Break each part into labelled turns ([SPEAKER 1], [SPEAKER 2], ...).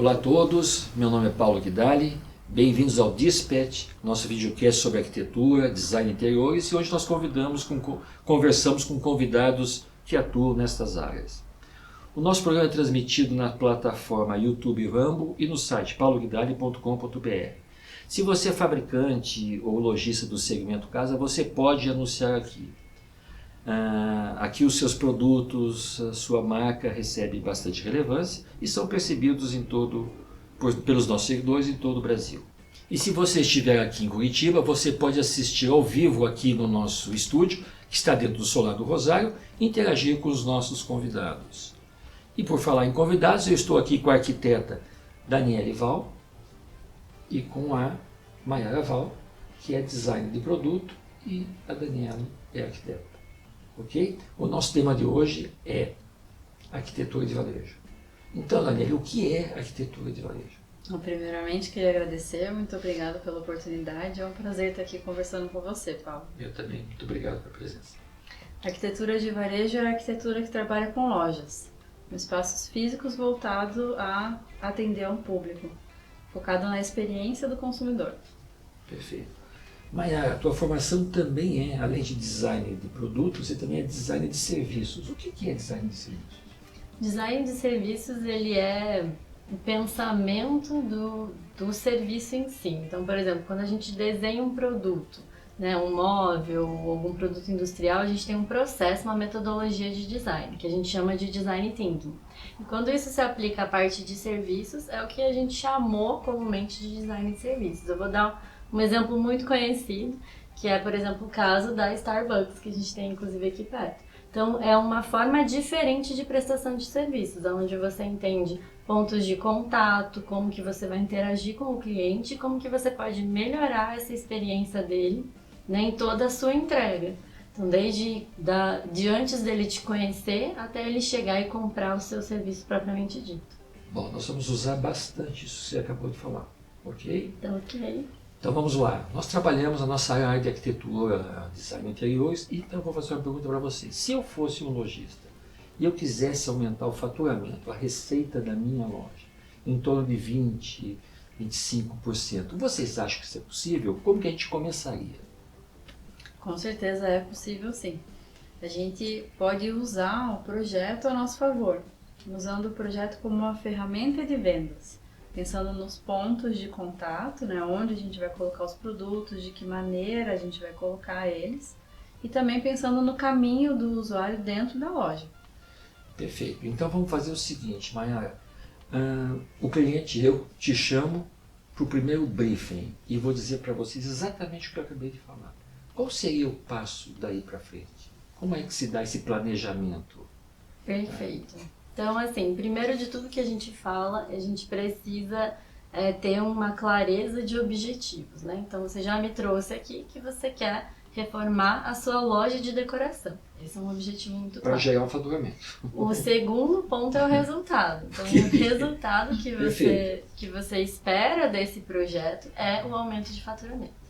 [SPEAKER 1] Olá a todos, meu nome é Paulo Guidali, bem-vindos ao Dispatch, nosso videocast sobre arquitetura, design de interiores, e hoje nós conversamos com convidados que atuam nestas áreas. O nosso programa é transmitido na plataforma YouTube Rumble e no site pauloguidali.com.br. Se você é fabricante ou lojista do segmento casa, você pode anunciar aqui. Aqui os seus produtos, a sua marca recebe bastante relevância e são percebidos pelos nossos seguidores em todo o Brasil. E se você estiver aqui em Curitiba, você pode assistir ao vivo aqui no nosso estúdio, que está dentro do Solar do Rosário, e interagir com os nossos convidados. E por falar em convidados, eu estou aqui com a arquiteta Daniele Val e com a Mayara Val, que é designer de produto, e a Daniela é arquiteta. Ok? O nosso tema de hoje é arquitetura de varejo. Então, Daniela, o que é arquitetura de varejo?
[SPEAKER 2] Primeiramente, queria agradecer, muito obrigada pela oportunidade. É um prazer estar aqui conversando com você, Paulo.
[SPEAKER 1] Eu também, muito obrigado pela presença.
[SPEAKER 2] Arquitetura de varejo é a arquitetura que trabalha com lojas, com espaços físicos voltados a atender a um público, focado na experiência do consumidor.
[SPEAKER 1] Perfeito. Mayara, a tua formação também além de design de produtos, você também é designer de serviços. O que é design de serviços?
[SPEAKER 2] Design de serviços, ele é o pensamento do serviço em si. Então, por exemplo, quando a gente desenha um produto, né, um móvel ou algum produto industrial, a gente tem um processo, uma metodologia de design, que a gente chama de design thinking. E quando isso se aplica à parte de serviços, é o que a gente chamou comumente de design de serviços. Eu vou dar um exemplo muito conhecido, que é, por exemplo, o caso da Starbucks, que a gente tem inclusive aqui perto. Então, é uma forma diferente de prestação de serviços, onde você entende pontos de contato, como que você vai interagir com o cliente, como que você pode melhorar essa experiência dele, né, em toda a sua entrega. Então, desde de antes dele te conhecer até ele chegar e comprar o seu serviço propriamente dito.
[SPEAKER 1] Bom, nós vamos usar bastante isso que você acabou de falar, ok?
[SPEAKER 2] Então, ok.
[SPEAKER 1] Então vamos lá. Nós trabalhamos a nossa área de arquitetura, design de interiores, e então eu vou fazer uma pergunta para vocês. Se eu fosse um lojista e eu quisesse aumentar o faturamento, a receita da minha loja, em torno de 20%, 25%, vocês acham que isso é possível? Como que a gente começaria?
[SPEAKER 2] Com certeza é possível, sim. A gente pode usar o projeto a nosso favor, usando o projeto como uma ferramenta de vendas. Pensando nos pontos de contato, né, onde a gente vai colocar os produtos, de que maneira a gente vai colocar eles, e também pensando no caminho do usuário dentro da loja.
[SPEAKER 1] Perfeito. Então vamos fazer o seguinte, Mayara. O cliente, eu te chamo para o primeiro briefing e vou dizer para vocês exatamente o que eu acabei de falar. Qual seria o passo daí para frente? Como é que se dá esse planejamento?
[SPEAKER 2] Perfeito. Então, assim, primeiro de tudo que a gente fala, a gente precisa ter uma clareza de objetivos, né? Então, você já me trouxe aqui que você quer reformar a sua loja de decoração. Esse é um objetivo muito claro.
[SPEAKER 1] Para gerar um faturamento.
[SPEAKER 2] O segundo ponto é o resultado. Então, o resultado que você espera desse projeto é o aumento de faturamento.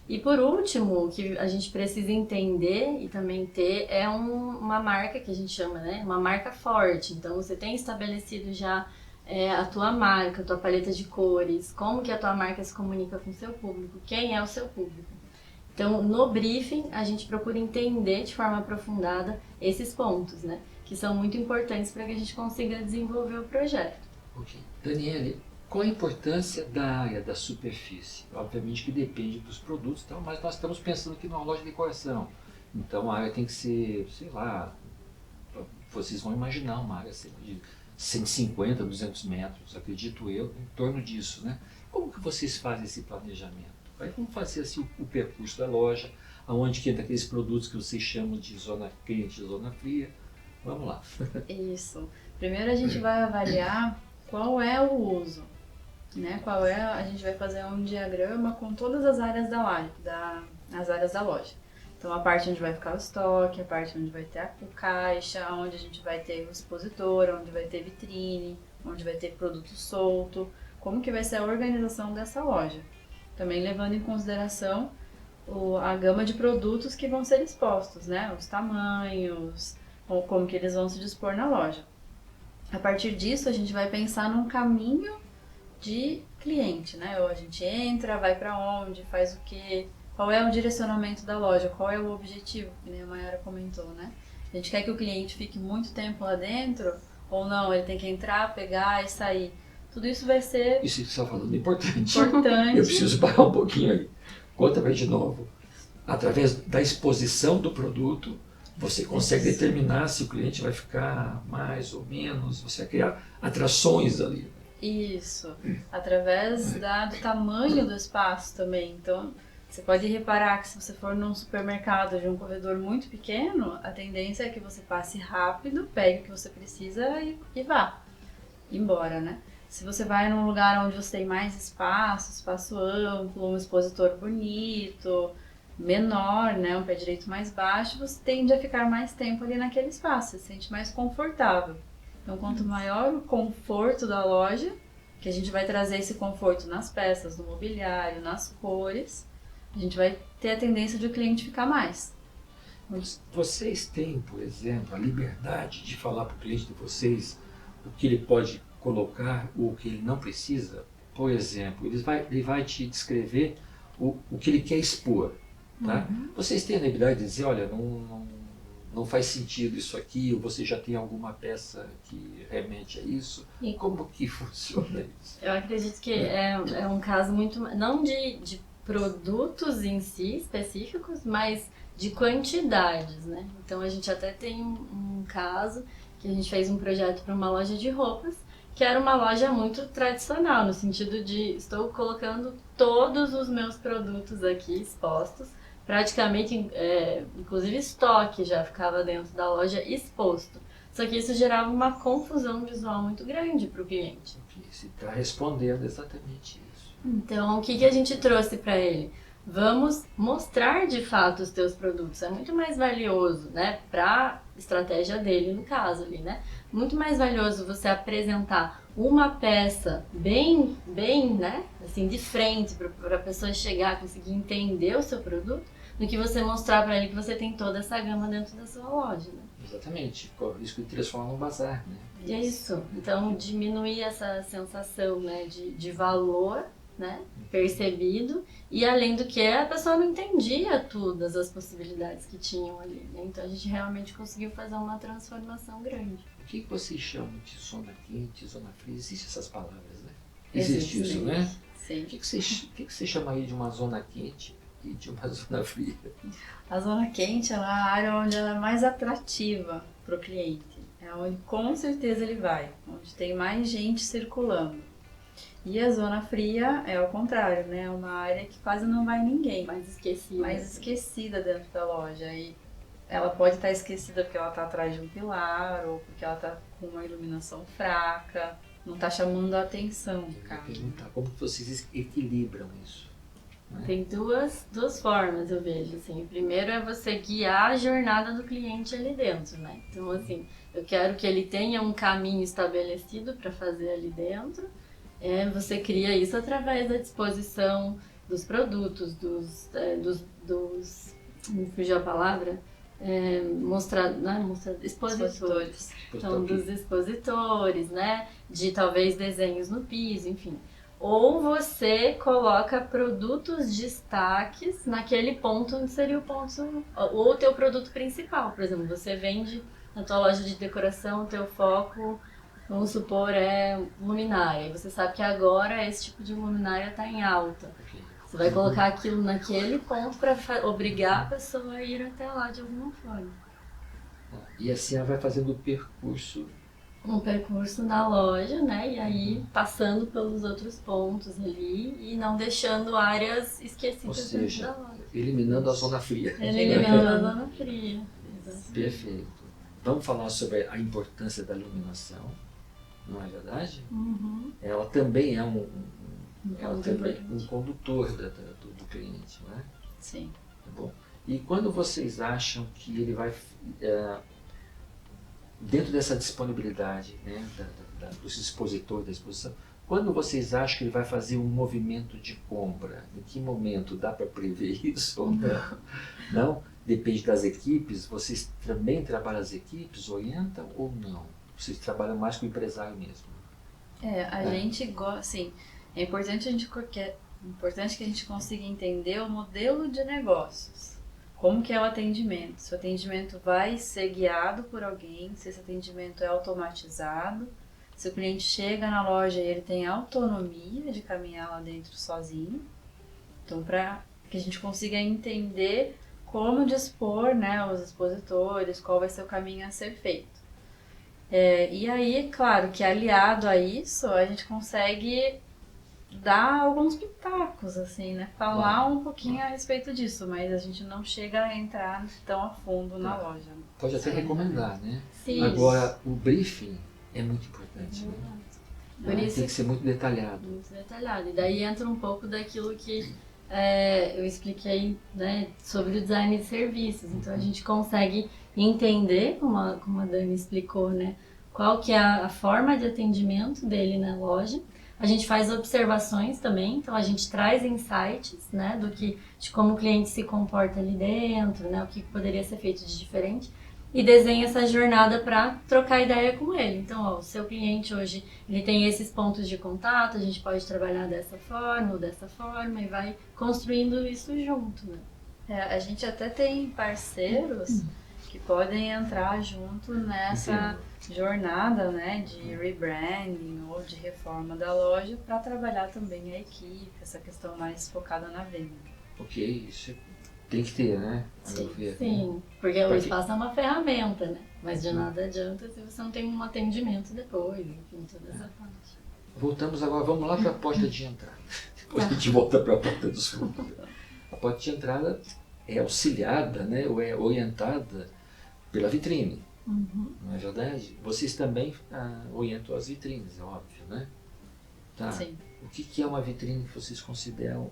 [SPEAKER 2] E por último, o que a gente precisa entender e também ter é uma marca que a gente chama, né? Uma marca forte. Então, você tem estabelecido já a tua marca, a tua paleta de cores, como que a tua marca se comunica com o seu público, quem é o seu público. Então, no briefing, a gente procura entender de forma aprofundada esses pontos, né? Que são muito importantes para que a gente consiga desenvolver o projeto.
[SPEAKER 1] Ok. Daniele, qual a importância da área da superfície? Obviamente que depende dos produtos, então, mas nós estamos pensando aqui numa loja de decoração. Então a área tem que ser, sei lá, vocês vão imaginar uma área de 150, 200 metros, acredito eu, em torno disso, né? Como que vocês fazem esse planejamento? Aí vamos fazer assim o percurso da loja, aonde que entra aqueles produtos que vocês chamam de zona quente, zona fria. Vamos lá.
[SPEAKER 2] Isso. Primeiro a gente vai avaliar qual é o uso. Né? A gente vai fazer um diagrama com todas as áreas as áreas da loja. Então a parte onde vai ficar o estoque, a parte onde vai ter o caixa, onde a gente vai ter o expositor, onde vai ter vitrine, onde vai ter produto solto, como que vai ser a organização dessa loja. Também levando em consideração a gama de produtos que vão ser expostos, né? Os tamanhos, ou como que eles vão se dispor na loja. A partir disso, a gente vai pensar num caminho
[SPEAKER 3] de cliente, né? Ou a gente entra, vai para onde, faz o quê, qual é o direcionamento da loja, qual é o objetivo, que nem a Mayara comentou, né? A gente quer que o cliente fique muito tempo lá dentro ou não, ele tem que entrar, pegar e sair. Tudo isso vai ser
[SPEAKER 1] Isso que você está falando é importante.
[SPEAKER 3] importante.
[SPEAKER 1] Eu preciso parar um pouquinho aí. Conta para de novo. Através da exposição do produto, você consegue determinar se o cliente vai ficar mais ou menos, você vai criar atrações ali.
[SPEAKER 3] Isso, através do tamanho do espaço também. Então, você pode reparar que se você for num supermercado de um corredor muito pequeno, a tendência é que você passe rápido, pegue o que você precisa e vá embora, né? Se você vai num lugar onde você tem mais espaço amplo, um expositor bonito, menor, né, um pé direito mais baixo, você tende a ficar mais tempo ali naquele espaço, você se sente mais confortável. Então, quanto maior o conforto da loja, que a gente vai trazer esse conforto nas peças, no mobiliário, nas cores, a gente vai ter a tendência de o cliente ficar mais.
[SPEAKER 1] Vocês têm, por exemplo, a liberdade de falar para o cliente de vocês o que ele pode colocar ou o que ele não precisa? Por exemplo, ele vai te descrever o que ele quer expor. Tá? Vocês têm a liberdade de dizer, olha, não faz sentido isso aqui, ou você já tem alguma peça que remente a isso? E como que funciona isso?
[SPEAKER 2] Eu acredito que é um caso muito, não de produtos em si específicos, mas de quantidades, né? Então a gente até tem um caso que a gente fez um projeto para uma loja de roupas, que era uma loja muito tradicional, no sentido de estou colocando todos os meus produtos aqui expostos, praticamente, inclusive estoque já ficava dentro da loja exposto. Só que isso gerava uma confusão visual muito grande para o cliente.
[SPEAKER 1] Você está respondendo exatamente isso.
[SPEAKER 2] Então, o que a gente trouxe para ele? Vamos mostrar de fato os teus produtos. É muito mais valioso, né, para a estratégia dele, no caso ali, né? Muito mais valioso você apresentar uma peça bem, né, assim, de frente para a pessoa chegar, conseguir entender o seu produto, do que você mostrar para ele que você tem toda essa gama dentro da sua loja, né?
[SPEAKER 1] Exatamente, corre o risco de transformar num bazar, né?
[SPEAKER 2] E é isso. Então, diminuir essa sensação, né, de valor, né, percebido, e além do que a pessoa não entendia todas as possibilidades que tinham ali, né? Então a gente realmente conseguiu fazer uma transformação grande.
[SPEAKER 1] O que vocês chamam de zona quente, zona fria? Existem essas palavras, né? Existe isso, né?
[SPEAKER 3] Sim.
[SPEAKER 1] O que você chamaria de uma zona quente e de uma zona fria?
[SPEAKER 3] A zona quente ela é a área onde ela é mais atrativa para o cliente. É onde com certeza ele vai, onde tem mais gente circulando. E a zona fria é ao contrário, né? É uma área que quase não vai ninguém.
[SPEAKER 2] Mais esquecida.
[SPEAKER 3] Mais esquecida dentro da loja. E ela pode estar esquecida porque ela está atrás de um pilar ou porque ela está com uma iluminação fraca, não está chamando a atenção.
[SPEAKER 1] Como que vocês equilibram isso? Né?
[SPEAKER 2] Tem duas formas, eu vejo, assim. Primeiro é você guiar a jornada do cliente ali dentro, né? Então, assim, eu quero que ele tenha um caminho estabelecido para fazer ali dentro. Você cria isso através da disposição dos produtos, me fugiu a palavra, expositores. Então, dos expositores, né? De talvez desenhos no piso, enfim. Ou você coloca produtos destaques naquele ponto onde seria o ponto, ou o teu produto principal. Por exemplo, você vende na tua loja de decoração, o teu foco, vamos supor, é luminária. E você sabe que agora esse tipo de luminária está em alta. Você vai colocar aquilo naquele ponto para obrigar a pessoa a ir até lá de alguma forma.
[SPEAKER 1] E assim ela vai fazendo o percurso.
[SPEAKER 2] Um percurso na loja, né? E aí passando pelos outros pontos ali e não deixando áreas esquecidas dentro da loja.
[SPEAKER 1] Eliminando a zona fria.
[SPEAKER 2] Eliminando a zona fria. Exatamente.
[SPEAKER 1] Perfeito. Vamos falar sobre a importância da iluminação, não é verdade?
[SPEAKER 2] Uhum.
[SPEAKER 1] Ela também é um condutor do cliente, não é?
[SPEAKER 3] Sim.
[SPEAKER 1] Tá bom. E quando vocês acham que ele vai, dentro dessa disponibilidade, né, dos expositores da exposição, quando vocês acham que ele vai fazer um movimento de compra? Em que momento? Dá para prever isso ou não? Não? Depende das equipes. Vocês também trabalham as equipes, orientam ou não? Vocês trabalham mais com o empresário mesmo?
[SPEAKER 3] A gente gosta, assim, É importante que a gente consiga entender o modelo de negócios. Como que é o atendimento? Se o atendimento vai ser guiado por alguém, se esse atendimento é automatizado, se o cliente chega na loja e ele tem autonomia de caminhar lá dentro sozinho. Então, para que a gente consiga entender como dispor, né, os expositores, qual vai ser o caminho a ser feito. E aí, claro, que aliado a isso, a gente consegue dar alguns pitacos, assim, né? Falar um pouquinho a respeito disso, mas a gente não chega a entrar tão a fundo na loja.
[SPEAKER 1] Pode até recomendar, né?
[SPEAKER 2] Sim.
[SPEAKER 1] Agora, o briefing é muito importante, né?
[SPEAKER 2] Por isso
[SPEAKER 1] Tem que ser muito detalhado.
[SPEAKER 2] muito detalhado. E daí entra um pouco daquilo que eu expliquei, né, sobre o design de serviços. Então a gente consegue entender, como a Dani explicou, né, qual que é a forma de atendimento dele na loja. A gente faz observações também, então a gente traz insights, né, de como o cliente se comporta ali dentro, né, o que poderia ser feito de diferente, e desenha essa jornada para trocar ideia com ele. Então, ó, o seu cliente hoje, ele tem esses pontos de contato, a gente pode trabalhar dessa forma ou dessa forma, e vai construindo isso junto, né.
[SPEAKER 3] A gente até tem parceiros que podem entrar junto nessa jornada, né, de rebranding ou de reforma da loja para trabalhar também a equipe, essa questão mais focada na venda.
[SPEAKER 1] Ok, isso tem que ter, né? A meu ver,
[SPEAKER 2] Sim,
[SPEAKER 1] né?
[SPEAKER 2] porque o espaço é uma ferramenta, né? Mas de nada adianta se você não tem um atendimento depois, enfim, toda essa parte.
[SPEAKER 1] Voltamos agora, vamos lá para a porta de entrada. Depois a gente volta para a porta dos fundos. A porta de entrada é auxiliada, né, ou é orientada pela vitrine. Não é verdade? Vocês também orientam as vitrines, é óbvio, né? Tá.
[SPEAKER 3] Sim.
[SPEAKER 1] O que é uma vitrine que vocês consideram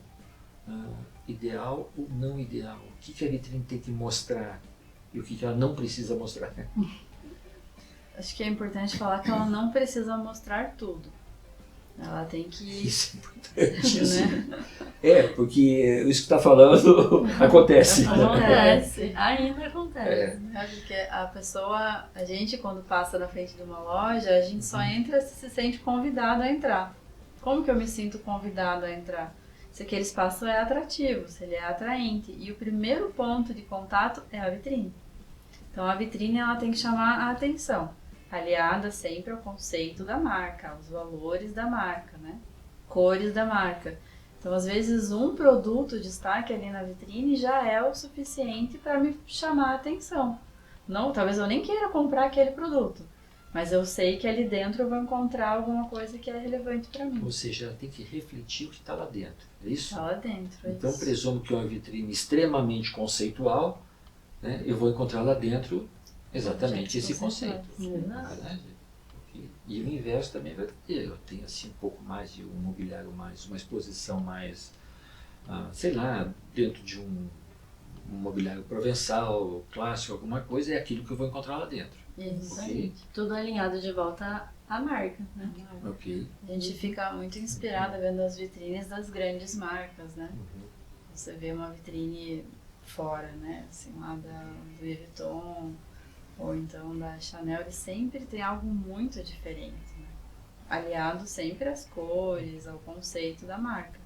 [SPEAKER 1] ideal ou não ideal? O que a vitrine tem que mostrar e o que ela não precisa mostrar?
[SPEAKER 3] Acho que é importante falar que ela não precisa mostrar tudo. Ela tem que...
[SPEAKER 1] Isso é importante.
[SPEAKER 3] né?
[SPEAKER 1] Porque isso que está falando acontece.
[SPEAKER 2] Acontece, ainda acontece.
[SPEAKER 3] Porque a gente quando passa na frente de uma loja, a gente só entra se se sente convidado a entrar. Como que eu me sinto convidado a entrar? Se aquele espaço é atrativo, se ele é atraente. E o primeiro ponto de contato é a vitrine. Então a vitrine ela tem que chamar a atenção, aliada sempre ao conceito da marca, aos valores da marca, né? Cores da marca. Então, às vezes, um produto destaque ali na vitrine já é o suficiente para me chamar a atenção. Não, talvez eu nem queira comprar aquele produto, mas eu sei que ali dentro eu vou encontrar alguma coisa que é relevante para mim.
[SPEAKER 1] Ou seja, ela tem que refletir o que está lá dentro, é isso?
[SPEAKER 3] Está lá dentro,
[SPEAKER 1] Então,
[SPEAKER 3] isso.
[SPEAKER 1] presumo que é uma vitrine extremamente conceitual, né? Eu vou encontrar lá dentro exatamente esse conceito. Não é verdade? E o inverso também vai ter. Eu tenho assim um pouco mais de um mobiliário mais, uma exposição mais, sei lá, dentro de um mobiliário provençal, clássico, alguma coisa, é aquilo que eu vou encontrar lá dentro.
[SPEAKER 2] Isso
[SPEAKER 1] Ok?
[SPEAKER 2] aí. Tudo alinhado de volta à marca, né?
[SPEAKER 1] Ok.
[SPEAKER 3] A gente fica muito inspirada vendo as vitrines das grandes marcas, né? Você vê uma vitrine fora, né? Assim, lá do Louis Vuitton ou então da Chanel, ele sempre tem algo muito diferente, né? Aliado sempre às cores, ao conceito da marca.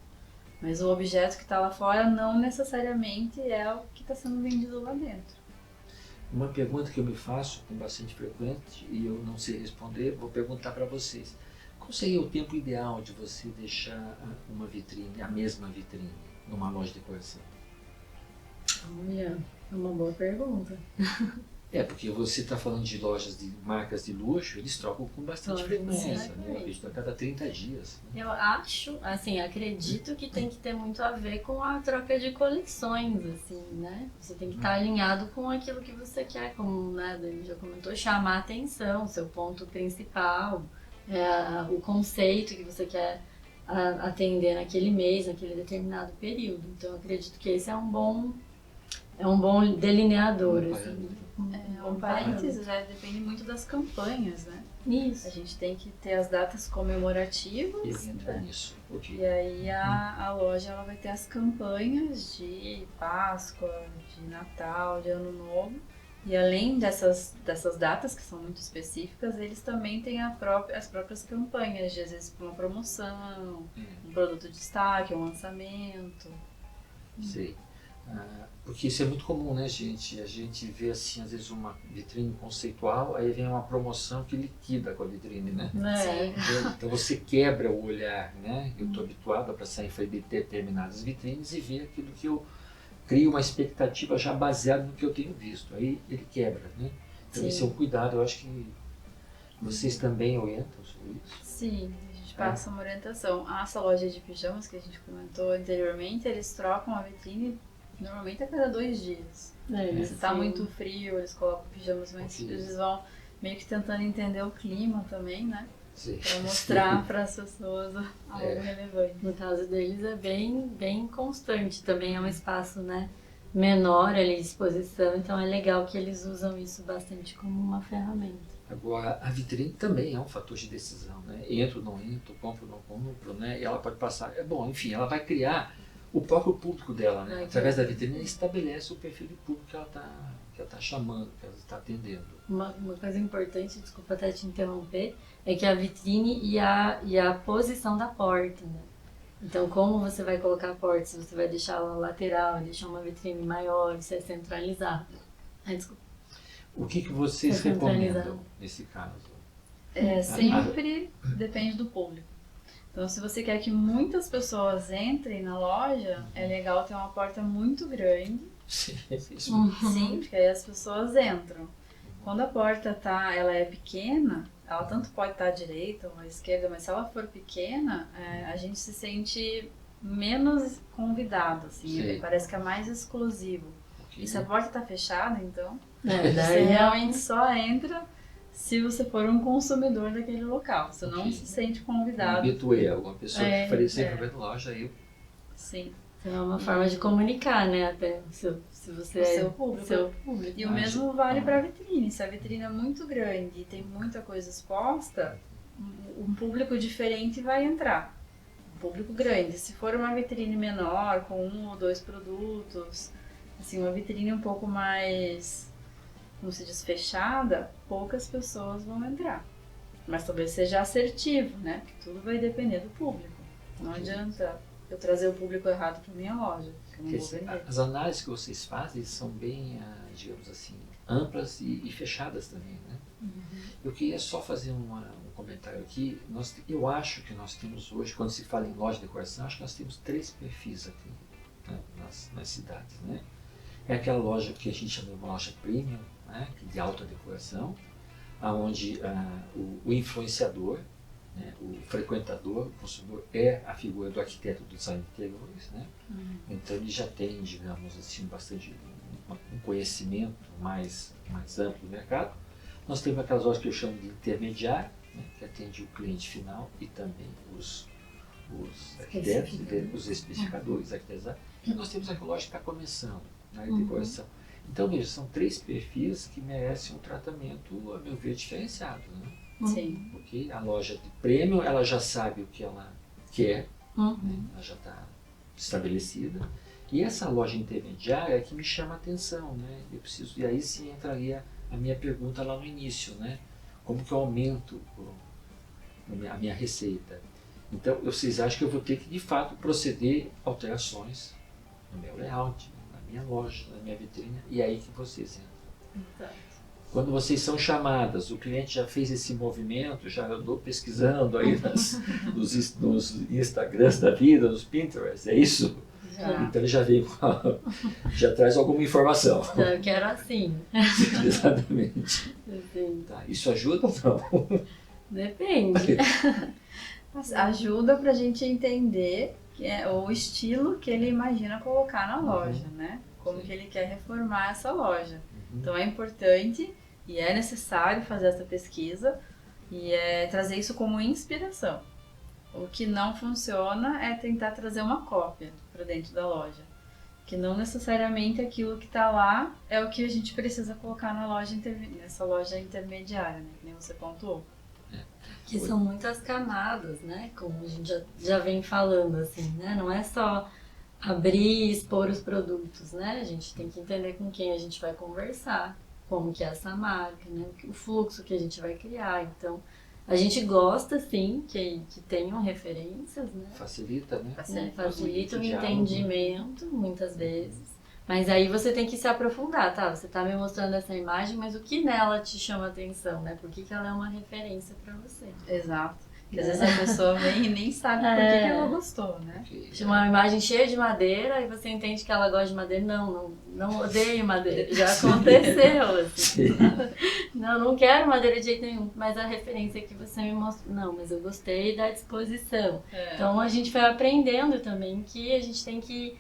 [SPEAKER 3] Mas o objeto que está lá fora não necessariamente é o que está sendo vendido lá dentro.
[SPEAKER 1] Uma pergunta que eu me faço com bastante frequente e eu não sei responder, vou perguntar para vocês. Qual seria o tempo ideal de você deixar uma vitrine, a mesma vitrine, numa loja de decoração?
[SPEAKER 2] Olha, é uma boa pergunta.
[SPEAKER 1] Porque você está falando de lojas de marcas de luxo, eles trocam com bastante frequência, né? Eu acredito a cada 30 dias. Né?
[SPEAKER 2] Eu acho, assim, acredito que tem que ter muito a ver com a troca de coleções, assim, né? Você tem que estar alinhado com aquilo que você quer, como, né, a Dani já comentou, chamar a atenção, seu ponto principal, o conceito que você quer atender naquele mês, naquele determinado período. Então, eu acredito que esse é um bom delineador, assim.
[SPEAKER 3] Um parênteses, depende muito das campanhas, né?
[SPEAKER 2] Isso.
[SPEAKER 3] A gente tem que ter as datas comemorativas.
[SPEAKER 1] Eu ia entrar nisso. Okay.
[SPEAKER 3] E aí a loja ela vai ter as campanhas de Páscoa, de Natal, de Ano Novo. E além dessas datas, que são muito específicas, eles também têm as próprias campanhas, de às vezes uma promoção, um produto de destaque, um lançamento.
[SPEAKER 1] Sei. Porque isso é muito comum, né, gente? A gente vê, assim, às vezes uma vitrine conceitual, aí vem uma promoção que liquida com a vitrine, né? Então você quebra o olhar, né? Eu estou habituado a passar em frente de determinadas vitrines e ver aquilo que eu crio uma expectativa já baseada no que eu tenho visto. Aí ele quebra, né? Então esse é um cuidado, eu acho que vocês também orientam sobre isso.
[SPEAKER 3] Sim, a gente passa uma orientação. Essa loja de pijamas que a gente comentou anteriormente, eles trocam a vitrine normalmente a cada 2 dias. Se tá muito frio, eles colocam pijamas mais frios, eles vão meio que tentando entender o clima também, né?
[SPEAKER 1] Sim.
[SPEAKER 3] Para mostrar para as pessoas algo relevante.
[SPEAKER 2] No caso deles é bem constante, também é um espaço, né, menor ali de exposição, então é legal que eles usam isso bastante como uma ferramenta.
[SPEAKER 1] Agora, a vitrine também é um fator de decisão, né? Entro, não entro, compro, não compro, né? E ela pode passar... enfim, ela vai criar o próprio público dela, né? Através da vitrine, ela estabelece o perfil de público que ela está chamando, que ela está atendendo.
[SPEAKER 2] Uma coisa importante, desculpa até te interromper, é que a vitrine e a posição da porta, né? Então, como você vai colocar a porta, se você vai deixar ela lateral, deixar uma vitrine maior, se é centralizada. Desculpa.
[SPEAKER 1] O que vocês recomendam nesse caso?
[SPEAKER 3] Sempre depende do público. Então, se você quer que muitas pessoas entrem na loja, é legal ter uma porta muito grande.
[SPEAKER 1] Sim,
[SPEAKER 3] Sim, porque aí as pessoas entram. Quando a porta ela é pequena, ela tanto pode estar à direita ou à esquerda, mas se ela for pequena, a gente se sente menos convidado, assim, parece que é mais exclusivo. E se a porta está fechada, então, você realmente só entra se você for um consumidor daquele local. Você não se sente convidado.
[SPEAKER 1] Habituei, alguma pessoa que faria sempre na loja,
[SPEAKER 3] Sim.
[SPEAKER 2] É uma forma de comunicar, né? Até se você
[SPEAKER 3] seu público. E o mesmo vale para a vitrine. Se a vitrine é muito grande e tem muita coisa exposta, um público diferente vai entrar. Um público grande. Se for uma vitrine menor, com 1 ou 2 produtos, assim, uma vitrine um pouco mais, como se diz, fechada, poucas pessoas vão entrar. Mas talvez seja assertivo, né? Porque tudo vai depender do público. Não adianta eu trazer o público errado para minha loja, que eu não vou vender.
[SPEAKER 1] As análises que vocês fazem são bem, digamos assim, amplas e fechadas também, né? Eu queria só fazer um comentário aqui. Eu acho que nós temos hoje, quando se fala em loja de decoração, acho que nós temos 3 perfis aqui, né, nas cidades, né? É aquela loja que a gente chama de uma loja premium, né, de alta decoração, onde o influenciador, né, o frequentador, o consumidor é a figura do arquiteto do design de interiores, né? Então ele já tem, digamos assim, bastante um conhecimento mais amplo do mercado. Nós temos aquelas lojas que eu chamo de intermediário, né, que atende o cliente final e também os arquitetos, os especificadores, arquitetos. E nós temos aquela loja que está começando na decoração. Então, veja, são 3 perfis que merecem um tratamento, a meu ver, diferenciado, né?
[SPEAKER 3] Sim.
[SPEAKER 1] Porque a loja de premium, ela já sabe o que ela quer, né? Ela já está estabelecida. E essa loja intermediária é que me chama a atenção, né? E aí sim entraria a minha pergunta lá no início, né? Como que eu aumento a minha receita? Então, vocês acham que eu vou ter que, de fato, proceder alterações no meu layout, na minha loja, na minha vitrine, e é aí que vocês entram.
[SPEAKER 3] Exato.
[SPEAKER 1] Quando vocês são chamadas, o cliente já fez esse movimento, já andou pesquisando aí nos Instagrams da vida, nos Pinterest, é isso?
[SPEAKER 3] Já.
[SPEAKER 1] Então ele já veio, já traz alguma informação.
[SPEAKER 2] Eu quero assim.
[SPEAKER 1] Exatamente.
[SPEAKER 2] Assim.
[SPEAKER 1] Tá, isso ajuda ou não?
[SPEAKER 2] Depende.
[SPEAKER 3] Ajuda pra gente entender o estilo que ele imagina colocar na loja, né? Como que ele quer reformar essa loja. Então é importante e é necessário fazer essa pesquisa e trazer isso como inspiração. O que não funciona é tentar trazer uma cópia para dentro da loja. Que não necessariamente aquilo que está lá é o que a gente precisa colocar na loja nessa loja intermediária, né? Que nem você pontuou.
[SPEAKER 2] Que são muitas camadas, né? Como a gente já vem falando, assim, né? Não é só abrir e expor os produtos, né? A gente tem que entender com quem a gente vai conversar. como que é essa marca, né? O fluxo que a gente vai criar. Então, a gente gosta, sim, que tenham referências, né?
[SPEAKER 1] Facilita, né?
[SPEAKER 2] Facilita o
[SPEAKER 1] diálogo.
[SPEAKER 2] entendimento, muitas vezes. Mas aí você tem que se aprofundar, tá? Você tá me mostrando essa imagem, mas o que nela te chama atenção, né? Por que ela é uma referência para você?
[SPEAKER 3] Exato. Porque às vezes a pessoa vem e nem sabe por que ela gostou, né?
[SPEAKER 2] Uma imagem cheia de madeira e você entende que ela gosta de madeira. Não odeio madeira. Já aconteceu, assim. Não quero madeira de jeito nenhum. Mas a referência que você me mostrou, não, mas eu gostei da disposição. Então a gente vai aprendendo também que a gente tem que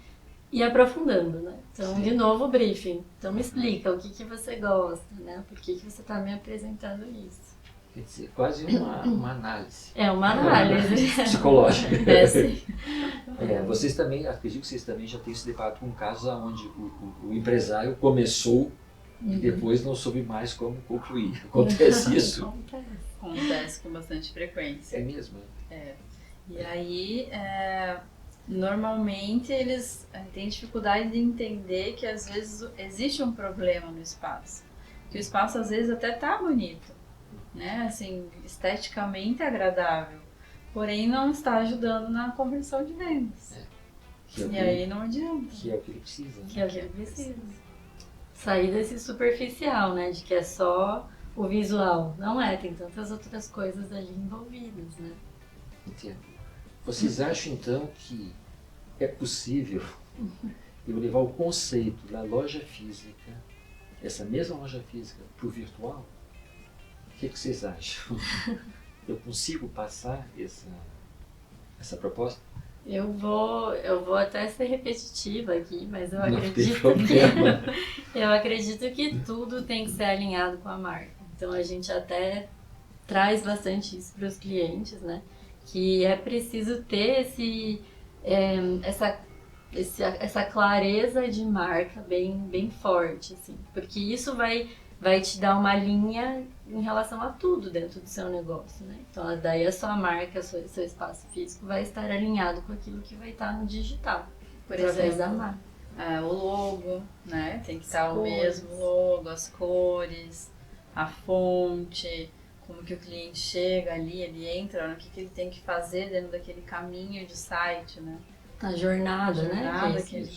[SPEAKER 2] ir aprofundando, né? Então, de novo, o briefing. Então me explica o que você gosta, né? Por que você está me apresentando isso?
[SPEAKER 1] Quer dizer, quase uma análise.
[SPEAKER 2] É uma análise.
[SPEAKER 1] Psicológica.
[SPEAKER 2] Sim.
[SPEAKER 1] Vocês também, acredito que vocês também já tenham se deparado com casos onde o empresário começou e depois não soube mais como concluir. Acontece isso?
[SPEAKER 3] Acontece com bastante frequência.
[SPEAKER 1] É mesmo?
[SPEAKER 3] E aí, normalmente eles têm dificuldade de entender que às vezes existe um problema no espaço. Que o espaço às vezes até tá bonito, né? Assim, esteticamente agradável, porém não está ajudando na conversão de vendas. E aí não adianta.
[SPEAKER 1] Que é o que ele precisa. Né?
[SPEAKER 2] Que é o que ele precisa. Sair desse superficial, né? De que é só o visual. Não é, tem tantas outras coisas ali envolvidas, né?
[SPEAKER 1] Entendo. Vocês acham então que é possível eu levar o conceito da loja física, essa mesma loja física, para o virtual? O que vocês acham? Eu consigo passar essa proposta?
[SPEAKER 2] Eu vou até ser repetitiva aqui, mas eu
[SPEAKER 1] Não tem
[SPEAKER 2] acredito
[SPEAKER 1] problema.
[SPEAKER 2] eu acredito que tudo tem que ser alinhado com a marca. Então a gente até traz bastante isso para os clientes, né? Que é preciso ter essa clareza de marca bem forte, assim, porque isso vai te dar uma linha em relação a tudo dentro do seu negócio, né? Então, daí a sua marca, seu espaço físico vai estar alinhado com aquilo que vai estar no digital,
[SPEAKER 3] Por
[SPEAKER 2] através da
[SPEAKER 3] exemplo,
[SPEAKER 2] marca.
[SPEAKER 3] o logo, né? Tem que estar o
[SPEAKER 2] cores.
[SPEAKER 3] mesmo logo, as cores, a fonte, como que o cliente chega ali, ele entra, o que ele tem que fazer dentro daquele caminho de site, né?
[SPEAKER 2] A jornada, né?
[SPEAKER 3] Que ele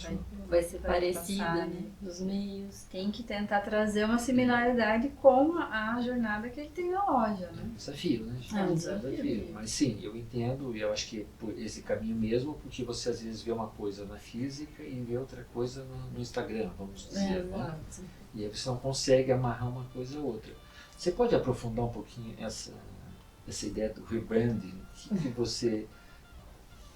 [SPEAKER 2] vai ser
[SPEAKER 3] vai
[SPEAKER 2] parecida,
[SPEAKER 3] passar,
[SPEAKER 2] né? Dos meios.
[SPEAKER 3] Tem que tentar trazer uma similaridade com a jornada que ele tem na loja, né?
[SPEAKER 1] Desafio, né?
[SPEAKER 2] É um desafio.
[SPEAKER 1] Mas sim, eu entendo, e eu acho que é por esse caminho mesmo, porque você às vezes vê uma coisa na física e vê outra coisa no Instagram, vamos dizer. Né?
[SPEAKER 2] Exato.
[SPEAKER 1] E aí você não consegue amarrar uma coisa a outra. Você pode aprofundar um pouquinho essa ideia do rebranding, que você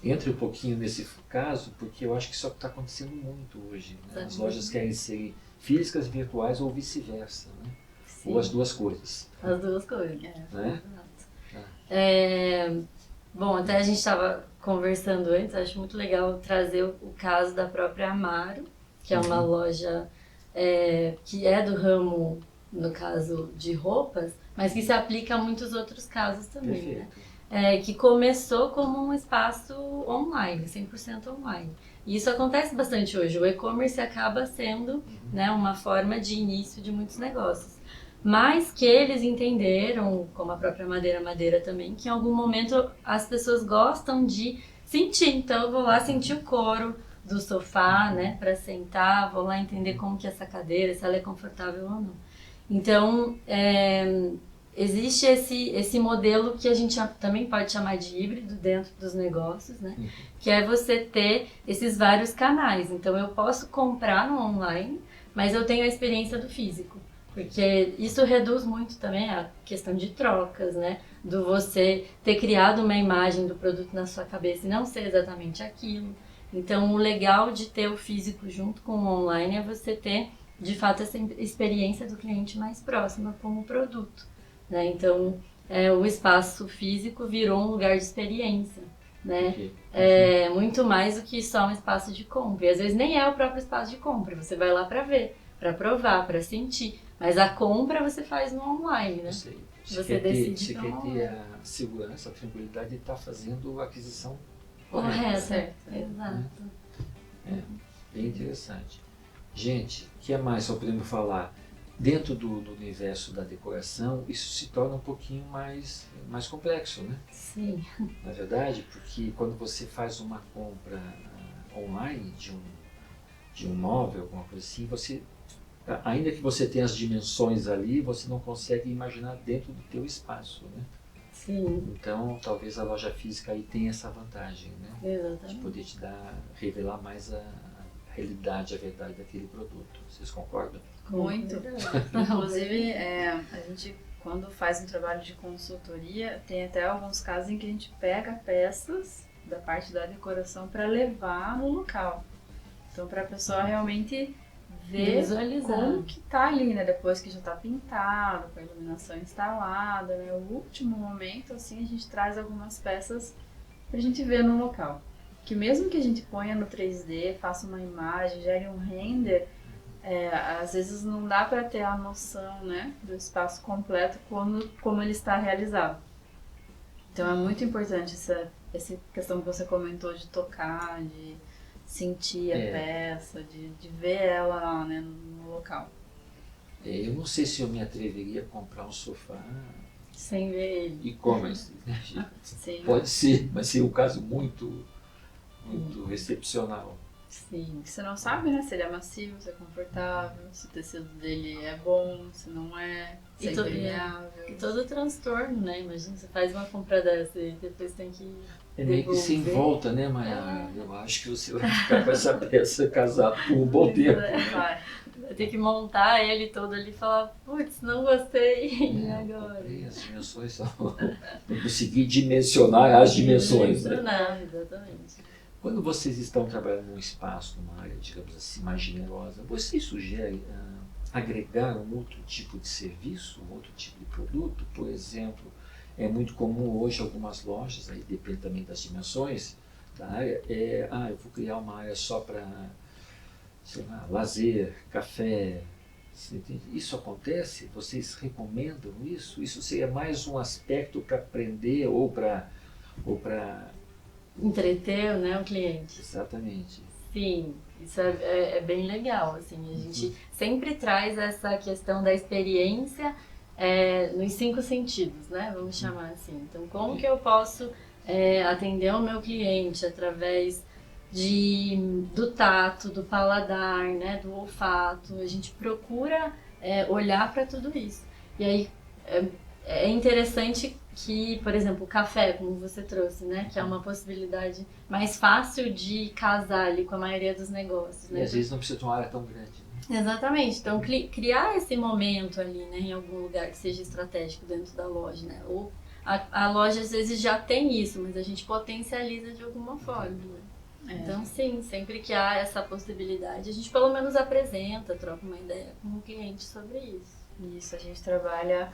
[SPEAKER 1] entre um pouquinho nesse caso, porque eu acho que isso está acontecendo muito hoje. Né? As lojas querem ser físicas e virtuais ou vice-versa, né?
[SPEAKER 2] Sim.
[SPEAKER 1] Ou as duas coisas.
[SPEAKER 2] As duas coisas.
[SPEAKER 1] Né?
[SPEAKER 2] Bom, até a gente estava conversando antes, acho muito legal trazer o caso da própria Amaro, que é uma loja que é do ramo, no caso, de roupas, mas que se aplica a muitos outros casos também.
[SPEAKER 1] Perfeito.
[SPEAKER 2] Né? Que começou como um espaço online, 100% online. E isso acontece bastante hoje. O e-commerce acaba sendo, né, uma forma de início de muitos negócios. Mas que eles entenderam, como a própria Madeira também, que em algum momento as pessoas gostam de sentir. Então eu vou lá sentir o couro do sofá, né, para sentar, vou lá entender como que é essa cadeira, se ela é confortável ou não. Então, existe esse modelo que a gente também pode chamar de híbrido dentro dos negócios, né? Que é você ter esses vários canais. Então, eu posso comprar no online, mas eu tenho a experiência do físico. Porque isso reduz muito também a questão de trocas, né? Do você ter criado uma imagem do produto na sua cabeça e não ser exatamente aquilo. Então, o legal de ter o físico junto com o online é você ter, de fato, essa experiência do cliente mais próxima com o produto. Né? Então, o espaço físico virou um lugar de experiência, né? Muito mais do que só um espaço de compra. E às vezes nem é o próprio espaço de compra, você vai lá para ver, para provar, para sentir. Mas a compra você faz no online, né? Você decide
[SPEAKER 1] você quer ter a segurança, a tranquilidade de estar fazendo a aquisição correta.
[SPEAKER 2] Certo, exato.
[SPEAKER 1] Bem interessante. Gente, o que mais só podemos falar? Dentro do universo da decoração, isso se torna um pouquinho mais complexo, né?
[SPEAKER 2] Sim.
[SPEAKER 1] Na verdade, porque quando você faz uma compra online de um móvel, alguma coisa assim, você, ainda que você tenha as dimensões ali, você não consegue imaginar dentro do teu espaço, né?
[SPEAKER 2] Sim.
[SPEAKER 1] Então, talvez a loja física aí tenha essa vantagem, né? De
[SPEAKER 2] Exatamente.
[SPEAKER 1] poder te revelar mais a realidade, a verdade daquele produto. Vocês concordam?
[SPEAKER 3] Muito.
[SPEAKER 2] Verdade.
[SPEAKER 3] Inclusive, a gente, quando faz um trabalho de consultoria, tem até alguns casos em que a gente pega peças da parte da decoração para levar no local. Então, para a pessoa realmente ver
[SPEAKER 2] Visualizar.
[SPEAKER 3] como que tá ali, né? Depois que já tá pintado, com a iluminação instalada, né? O último momento, assim, a gente traz algumas peças pra gente ver no local. Que mesmo que a gente ponha no 3D, faça uma imagem, gere um render, às vezes não dá para ter a noção, né, do espaço completo como ele está realizado. Então é muito importante essa questão que você comentou de tocar, de sentir a peça, de ver ela lá, né, no local.
[SPEAKER 1] Eu não sei se eu me atreveria a comprar um sofá
[SPEAKER 2] Sem ver ele.
[SPEAKER 1] e-commerce, né, gente?
[SPEAKER 3] Sim.
[SPEAKER 1] Pode ser, mas seria um caso muito excepcional.
[SPEAKER 2] Sim.
[SPEAKER 3] Você não sabe, né, se ele é macio, se é confortável, se o tecido dele é bom, se não é, se é impermeável.
[SPEAKER 2] E todo transtorno, né? Imagina, você faz uma compra dessa e depois tem que
[SPEAKER 1] É meio que sem
[SPEAKER 2] devolver.
[SPEAKER 1] volta, né, Maia? Eu acho que você vai ficar com essa peça casada por um bom tempo.
[SPEAKER 3] Vai.
[SPEAKER 2] Vai ter que montar ele todo ali e falar, putz, não gostei, e agora?
[SPEAKER 1] Comprei, as dimensões são... Não consegui dimensionar as dimensões, né?
[SPEAKER 2] Dimensionar, exatamente.
[SPEAKER 1] Quando vocês estão trabalhando num espaço, numa área, digamos assim, mais generosa, vocês sugerem agregar um outro tipo de serviço, um outro tipo de produto? Por exemplo, é muito comum hoje algumas lojas, aí depende também das dimensões da área, eu vou criar uma área só para, sei lá, lazer, café. Você entende? Isso acontece? Vocês recomendam isso? Isso seria mais um aspecto para aprender ou para
[SPEAKER 2] Entreter, né, o cliente.
[SPEAKER 1] Exatamente.
[SPEAKER 2] Sim, isso é bem legal, assim, a gente sempre traz essa questão da experiência nos 5 sentidos, né, vamos chamar assim. Então, como que eu posso atender o meu cliente através do tato, do paladar, né, do olfato? A gente procura olhar para tudo isso. E aí, é interessante que, por exemplo, o café, como você trouxe, né? Que é uma possibilidade mais fácil de casar ali com a maioria dos negócios, né?
[SPEAKER 1] E às vezes não precisa de uma área tão grande, né?
[SPEAKER 2] Exatamente. Então, criar esse momento ali, né? Em algum lugar que seja estratégico dentro da loja, né? Ou a loja, às vezes, já tem isso, mas a gente potencializa de alguma forma, né? Então, sim, sempre que há essa possibilidade, a gente pelo menos apresenta, troca uma ideia com o cliente sobre isso.
[SPEAKER 3] Isso, a gente trabalha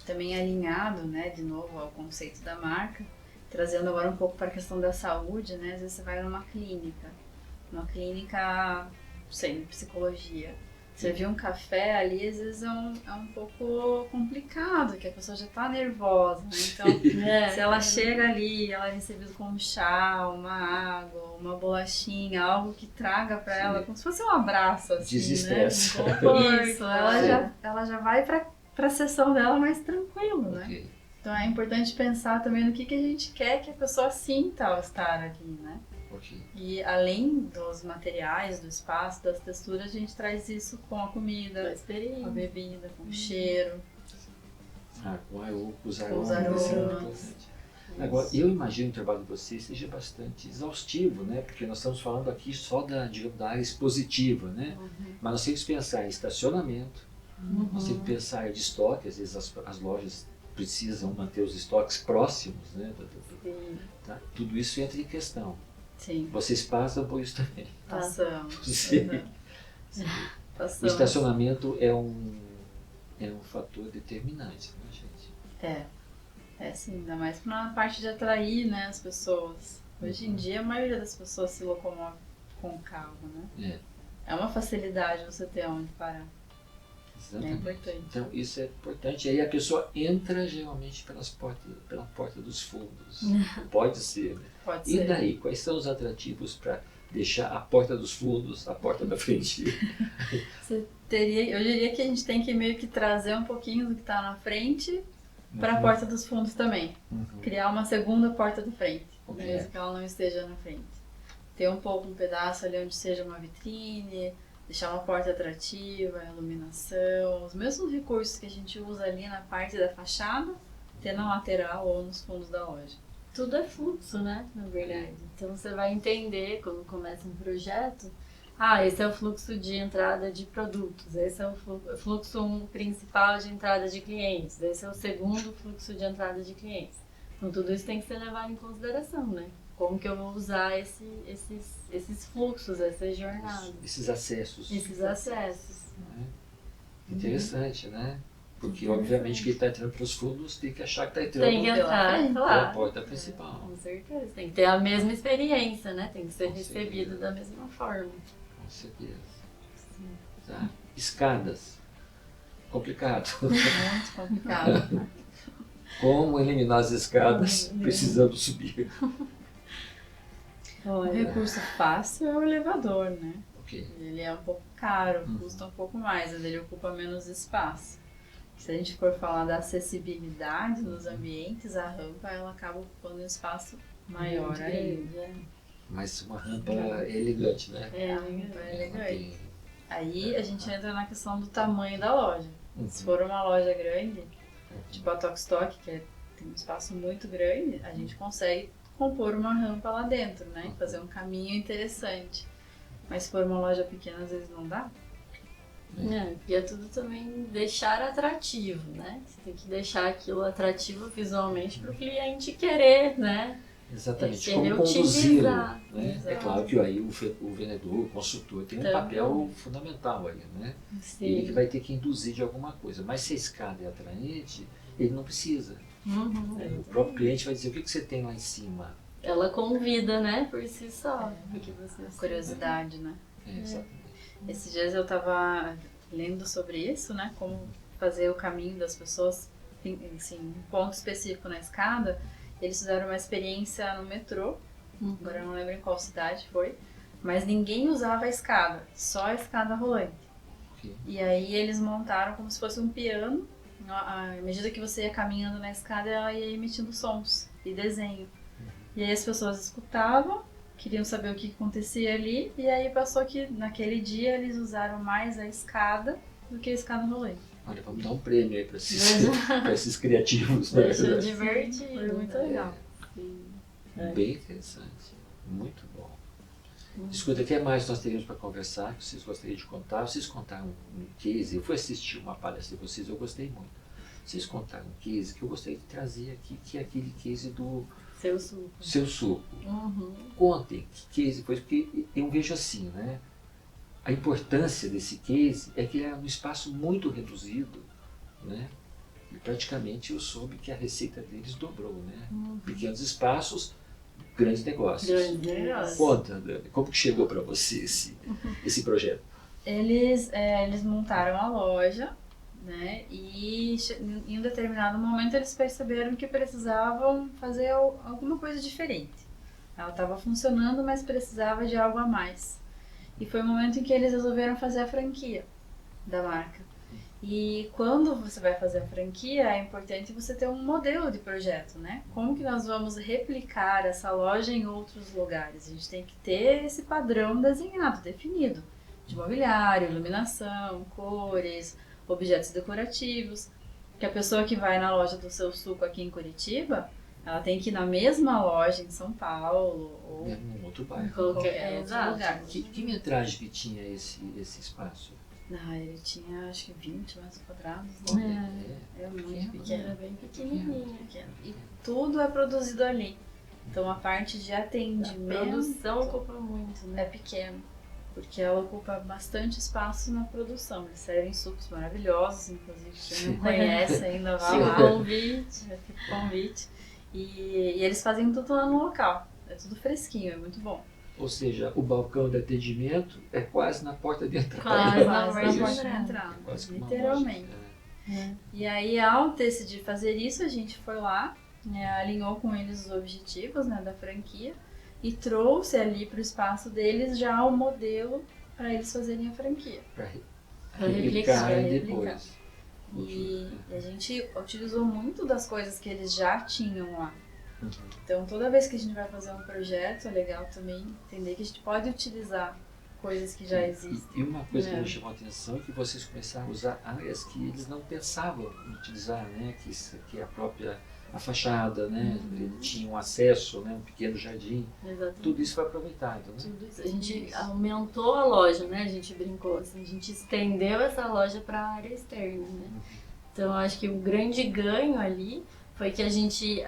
[SPEAKER 3] também alinhado, né, de novo ao conceito da marca, trazendo agora um pouco para a questão da saúde, né? Às vezes você vai numa clínica, sem psicologia. Servir um café ali, às vezes é um pouco complicado, que a pessoa já está nervosa, né? Então, se ela chega ali, ela é recebida com um chá, uma água, uma bolachinha, algo que traga para ela, como se fosse um abraço, assim,
[SPEAKER 1] Desestresse.
[SPEAKER 3] né? Isso, ela já vai para a sessão dela mais tranquilo, né?
[SPEAKER 1] Okay.
[SPEAKER 3] Então é importante pensar também no que a gente quer que a pessoa sinta ao estar ali, né?
[SPEAKER 1] Okay.
[SPEAKER 3] E além dos materiais, do espaço, das texturas, a gente traz isso com a comida, com a bebida, com o cheiro.
[SPEAKER 1] Com os
[SPEAKER 3] aromas.
[SPEAKER 1] aromas. É muito importante. Agora, eu imagino que o trabalho de vocês seja bastante exaustivo, né? Porque nós estamos falando aqui só da área expositiva, né? Mas nós temos que pensar em estacionamento, nós temos que pensar em área de estoque, às vezes as lojas precisam manter os estoques próximos, né? Tá? Tudo isso entra em questão.
[SPEAKER 3] Sim.
[SPEAKER 1] Vocês passam por isso também.
[SPEAKER 3] Passamos.
[SPEAKER 1] Sim.
[SPEAKER 3] Passamos.
[SPEAKER 1] O estacionamento é um fator determinante, né, gente?
[SPEAKER 3] É sim, ainda mais na parte de atrair, né, as pessoas. Hoje em dia a maioria das pessoas se locomove com carro, né? É uma facilidade você ter onde parar.
[SPEAKER 1] Exatamente.
[SPEAKER 3] É importante.
[SPEAKER 1] Então isso é importante. Aí a pessoa entra geralmente pela porta dos fundos. Pode ser, né?
[SPEAKER 3] Pode
[SPEAKER 1] E
[SPEAKER 3] ser.
[SPEAKER 1] daí, quais são os atrativos para deixar a porta dos fundos, a porta da frente.
[SPEAKER 3] Eu diria que a gente tem que meio que trazer um pouquinho do que está na frente para a porta dos fundos também. Criar uma segunda porta da frente, mesmo que ela não esteja na frente. Ter um pedaço ali onde seja uma vitrine, deixar uma porta atrativa, iluminação, os mesmos recursos que a gente usa ali na parte da fachada, ter na lateral ou nos fundos da loja.
[SPEAKER 2] Tudo é fluxo, né, na verdade. Então você vai entender quando começa um projeto, esse é o fluxo de entrada de produtos, esse é o fluxo principal de entrada de clientes, esse é o segundo fluxo de entrada de clientes. Então tudo isso tem que ser levado em consideração, né? Como que eu vou usar esses fluxos, essas jornadas.
[SPEAKER 1] Esses acessos.
[SPEAKER 2] Esses acessos.
[SPEAKER 1] Interessante, né? Porque, obviamente, quem está entrando pelos fundos tem que achar que está entrando
[SPEAKER 2] tem que entrar,
[SPEAKER 1] pela
[SPEAKER 2] claro.
[SPEAKER 1] porta principal.
[SPEAKER 2] Com certeza. Tem que ter a mesma experiência, né? Tem que ser
[SPEAKER 1] Com
[SPEAKER 2] recebido
[SPEAKER 1] certeza.
[SPEAKER 2] da mesma forma.
[SPEAKER 1] Com certeza. Tá. Escadas. Complicado.
[SPEAKER 3] Muito complicado.
[SPEAKER 1] Como eliminar as escadas precisando subir?
[SPEAKER 3] O recurso fácil é o elevador, né?
[SPEAKER 1] Ok.
[SPEAKER 3] Ele é um pouco caro, custa um pouco mais, mas ele ocupa menos espaço. Se a gente for falar da acessibilidade nos ambientes, a rampa ela acaba ocupando um espaço maior
[SPEAKER 2] Muito
[SPEAKER 3] ainda.
[SPEAKER 2] grande,
[SPEAKER 1] Mas uma rampa elegante, né?
[SPEAKER 3] A rampa é elegante.
[SPEAKER 1] Tem-
[SPEAKER 3] Aí a gente entra na questão do tamanho da loja. Se for uma loja grande, tipo a Tokstok, que tem um espaço muito grande, a gente consegue compor uma rampa lá dentro, né? E fazer um caminho interessante. Mas se for uma loja pequena, às vezes não dá.
[SPEAKER 2] E é tudo também deixar atrativo, né? Você tem que deixar aquilo atrativo visualmente para o cliente querer, né?
[SPEAKER 1] Exatamente,
[SPEAKER 2] É,
[SPEAKER 1] como
[SPEAKER 2] reutilizar.
[SPEAKER 1] conduzi-lo. Né? É
[SPEAKER 3] Exato.
[SPEAKER 1] claro que aí o vendedor, o consultor tem um
[SPEAKER 2] Também.
[SPEAKER 1] papel fundamental aí, né?
[SPEAKER 2] Sim.
[SPEAKER 1] Ele que vai ter que induzir de alguma coisa. Mas se a escada é atraente, ele não precisa.
[SPEAKER 2] Uhum.
[SPEAKER 1] O próprio cliente vai dizer, o que você tem lá em cima?
[SPEAKER 2] Ela convida, né? Por si só. Porque você
[SPEAKER 3] Curiosidade, né?
[SPEAKER 1] Exatamente.
[SPEAKER 3] Esses dias eu tava lendo sobre isso, né? Como fazer o caminho das pessoas, assim, um ponto específico na escada. Eles fizeram uma experiência no metrô, agora eu não lembro em qual cidade foi, mas ninguém usava a escada, só a escada rolante.
[SPEAKER 1] Ok.
[SPEAKER 3] E aí eles montaram como se fosse um piano, à medida que você ia caminhando na escada, ela ia emitindo sons e desenho. E aí as pessoas escutavam, queriam saber o que acontecia ali, e aí passou que naquele dia eles usaram mais a escada do que a escada rolante.
[SPEAKER 1] Olha, vamos dar um prêmio aí para esses criativos. Né?
[SPEAKER 2] Deixa divertido.
[SPEAKER 3] Foi muito legal.
[SPEAKER 1] Bem interessante. Muito bom. Escuta, o que mais nós teríamos para conversar, que vocês gostariam de contar? Vocês contaram um case, eu fui assistir uma palestra de vocês, eu gostei muito. Vocês contaram um case que eu gostaria de trazer aqui, que é aquele case do
[SPEAKER 2] Seu suco.
[SPEAKER 1] seu suco. Contem que case foi, porque eu vejo assim, né? A importância desse case é que é um espaço muito reduzido, né? E praticamente eu soube que a receita deles dobrou, né? Pequenos espaços, grandes negócios.
[SPEAKER 2] Grandes negócios.
[SPEAKER 1] Conta, Dani, como que chegou para você esse projeto?
[SPEAKER 3] Eles montaram a loja, né? E em um determinado momento eles perceberam que precisavam fazer alguma coisa diferente. Ela estava funcionando, mas precisava de algo a mais. E foi o momento em que eles resolveram fazer a franquia da marca. E quando você vai fazer a franquia, é importante você ter um modelo de projeto, né? Como que nós vamos replicar essa loja em outros lugares? A gente tem que ter esse padrão desenhado, definido, de mobiliário, iluminação, cores, objetos decorativos. Que a pessoa que vai na loja do Seu Suco aqui em Curitiba, ela tem que ir na mesma loja em São Paulo ou
[SPEAKER 1] Em outro bairro.
[SPEAKER 3] qualquer outro
[SPEAKER 2] Exato.
[SPEAKER 3] lugar.
[SPEAKER 1] Que metragem que tinha esse espaço?
[SPEAKER 3] Ele tinha acho que 20 metros quadrados,
[SPEAKER 1] Olha,
[SPEAKER 3] né? É muito pequeno.
[SPEAKER 2] Era bem pequenininha.
[SPEAKER 3] Pequeno. E tudo é produzido ali. Então a parte de
[SPEAKER 2] A
[SPEAKER 3] atendimento
[SPEAKER 2] produção ocupa muito, né?
[SPEAKER 3] é pequeno, porque ela ocupa bastante espaço na produção. Eles servem sucos maravilhosos, inclusive. Quem não conhece ainda, vá
[SPEAKER 2] Fica
[SPEAKER 3] lá.
[SPEAKER 2] o convite.
[SPEAKER 3] Já fica o convite. E eles fazem tudo lá no local. É tudo fresquinho, é muito bom.
[SPEAKER 1] Ou seja, o balcão de atendimento é quase na porta de entrada.
[SPEAKER 2] Quase na
[SPEAKER 3] Quase
[SPEAKER 2] porta
[SPEAKER 3] na
[SPEAKER 2] de
[SPEAKER 3] porta de
[SPEAKER 2] entrada.
[SPEAKER 3] entrada.
[SPEAKER 1] Quase que uma
[SPEAKER 3] Literalmente.
[SPEAKER 1] loja,
[SPEAKER 3] E aí, ao decidir fazer isso, a gente foi lá, alinhou com eles os objetivos, né, da franquia e trouxe ali para o espaço deles já o modelo para eles fazerem a franquia.
[SPEAKER 1] Para
[SPEAKER 2] replicar,
[SPEAKER 1] replicarem depois.
[SPEAKER 3] E a gente utilizou muito das coisas que eles já tinham lá.
[SPEAKER 1] Uhum.
[SPEAKER 3] Então, toda vez que a gente vai fazer um projeto, é legal também entender que a gente pode utilizar coisas que já existem.
[SPEAKER 1] E uma coisa que me chamou a atenção é que vocês começaram a usar áreas que eles não pensavam em utilizar, né? Que é a própria a fachada, né? Ele tinha um acesso, né? Um pequeno jardim.
[SPEAKER 2] Exatamente.
[SPEAKER 1] Tudo isso foi aproveitado, né?
[SPEAKER 2] Tudo isso. A gente aumentou a loja, né? A gente brincou assim, a gente estendeu essa loja para a área externa, né? Então, eu acho que o grande ganho ali foi que a gente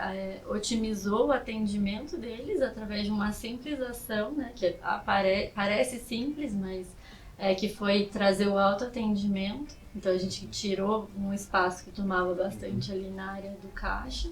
[SPEAKER 2] otimizou o atendimento deles através de uma simples ação, né? Que parece simples, mas que foi trazer o autoatendimento. Então, a gente tirou um espaço que tomava bastante ali na área do caixa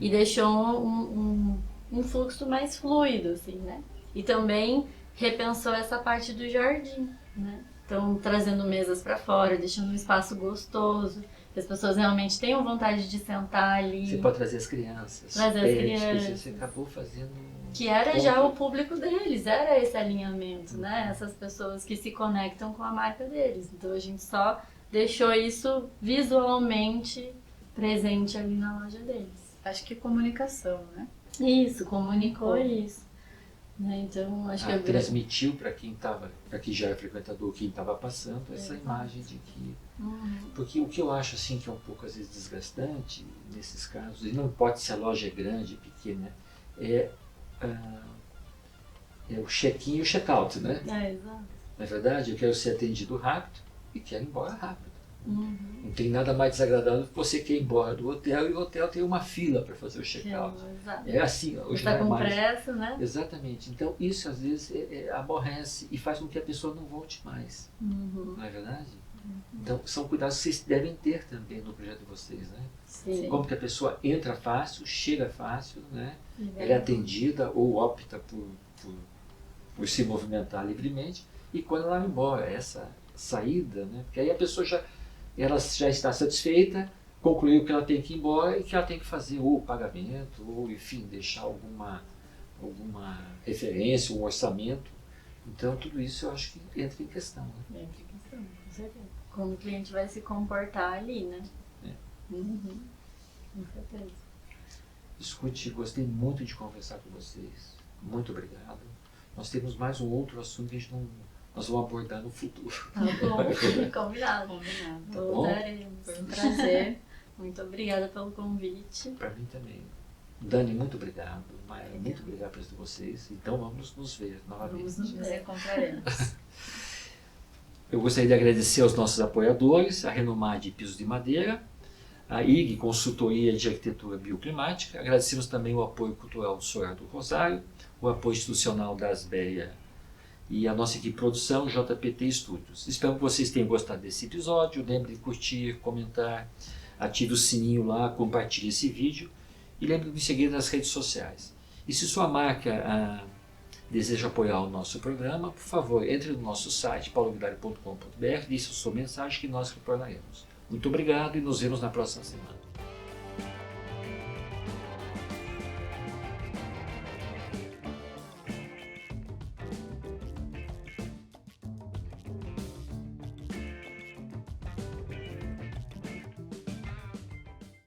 [SPEAKER 2] e deixou um fluxo mais fluido, assim, né? E também repensou essa parte do jardim, né? Então, trazendo mesas para fora, deixando um espaço gostoso, que as pessoas realmente tenham vontade de sentar ali.
[SPEAKER 1] Você pode trazer as crianças.
[SPEAKER 2] Trazer as crianças.
[SPEAKER 1] Você acabou fazendo...
[SPEAKER 2] Que era já o público deles, era esse alinhamento, né? Essas pessoas que se conectam com a marca deles. Então, a gente só deixou isso visualmente presente ali na loja deles.
[SPEAKER 3] Acho que comunicação, né?
[SPEAKER 2] Isso, comunicou isso. Né? Então, acho que
[SPEAKER 1] transmitiu para quem já é frequentador, quem estava passando, essa imagem de que... Porque o que eu acho assim que é um pouco às vezes desgastante nesses casos, e não importa se a loja é grande, pequena, é o check-in e o check-out, né?
[SPEAKER 2] Exato.
[SPEAKER 1] Na verdade, eu quero ser atendido rápido e quero ir embora rápido. Não tem nada mais desagradável que você quer ir embora do hotel e o hotel tem uma fila para fazer o check-out. É assim, hoje
[SPEAKER 2] está com
[SPEAKER 1] mais.
[SPEAKER 2] pressa, né?
[SPEAKER 1] Exatamente. Então isso às vezes aborrece e faz com que a pessoa não volte mais. Não é verdade? Então são cuidados que vocês devem ter também no projeto de vocês, né?
[SPEAKER 2] Sim.
[SPEAKER 1] Como que a pessoa entra fácil, chega fácil, né? Ela é atendida ou opta por se movimentar livremente e quando ela vai embora, essa saída, né? Porque aí a pessoa ela já está satisfeita, concluiu que ela tem que ir embora e que ela tem que fazer ou o pagamento ou, enfim, deixar alguma referência, um orçamento. Então, tudo isso eu acho que entra em questão. Né?
[SPEAKER 2] Entra em questão, com certeza. Como o cliente vai se comportar ali, né? Com certeza.
[SPEAKER 1] Escute, gostei muito de conversar com vocês. Muito obrigado. Nós temos mais um outro assunto que nós vamos abordar no futuro.
[SPEAKER 2] Tá bom, combinado.
[SPEAKER 1] Tá
[SPEAKER 2] Voltaremos.
[SPEAKER 3] Foi um prazer.
[SPEAKER 2] Muito obrigada pelo convite.
[SPEAKER 1] Para mim também. Dani, muito obrigado. Maia, muito obrigado por vocês. Então vamos nos ver novamente.
[SPEAKER 3] Nos encontraremos.
[SPEAKER 1] Eu gostaria de agradecer aos nossos apoiadores, a Renomar de Pisos de Madeira, a IG Consultoria de Arquitetura Bioclimática. Agradecemos também o apoio cultural do Solar do Rosário, o apoio institucional da Asbeia e a nossa equipe de produção, JPT Estúdios. Espero que vocês tenham gostado desse episódio. Lembre de curtir, comentar, ative o sininho lá, compartilhe esse vídeo e lembre de me seguir nas redes sociais. E se sua marca deseja apoiar o nosso programa, por favor, entre no nosso site paulovidari.com.br, deixe a sua mensagem que nós retornaremos. Muito obrigado e nos vemos na próxima semana.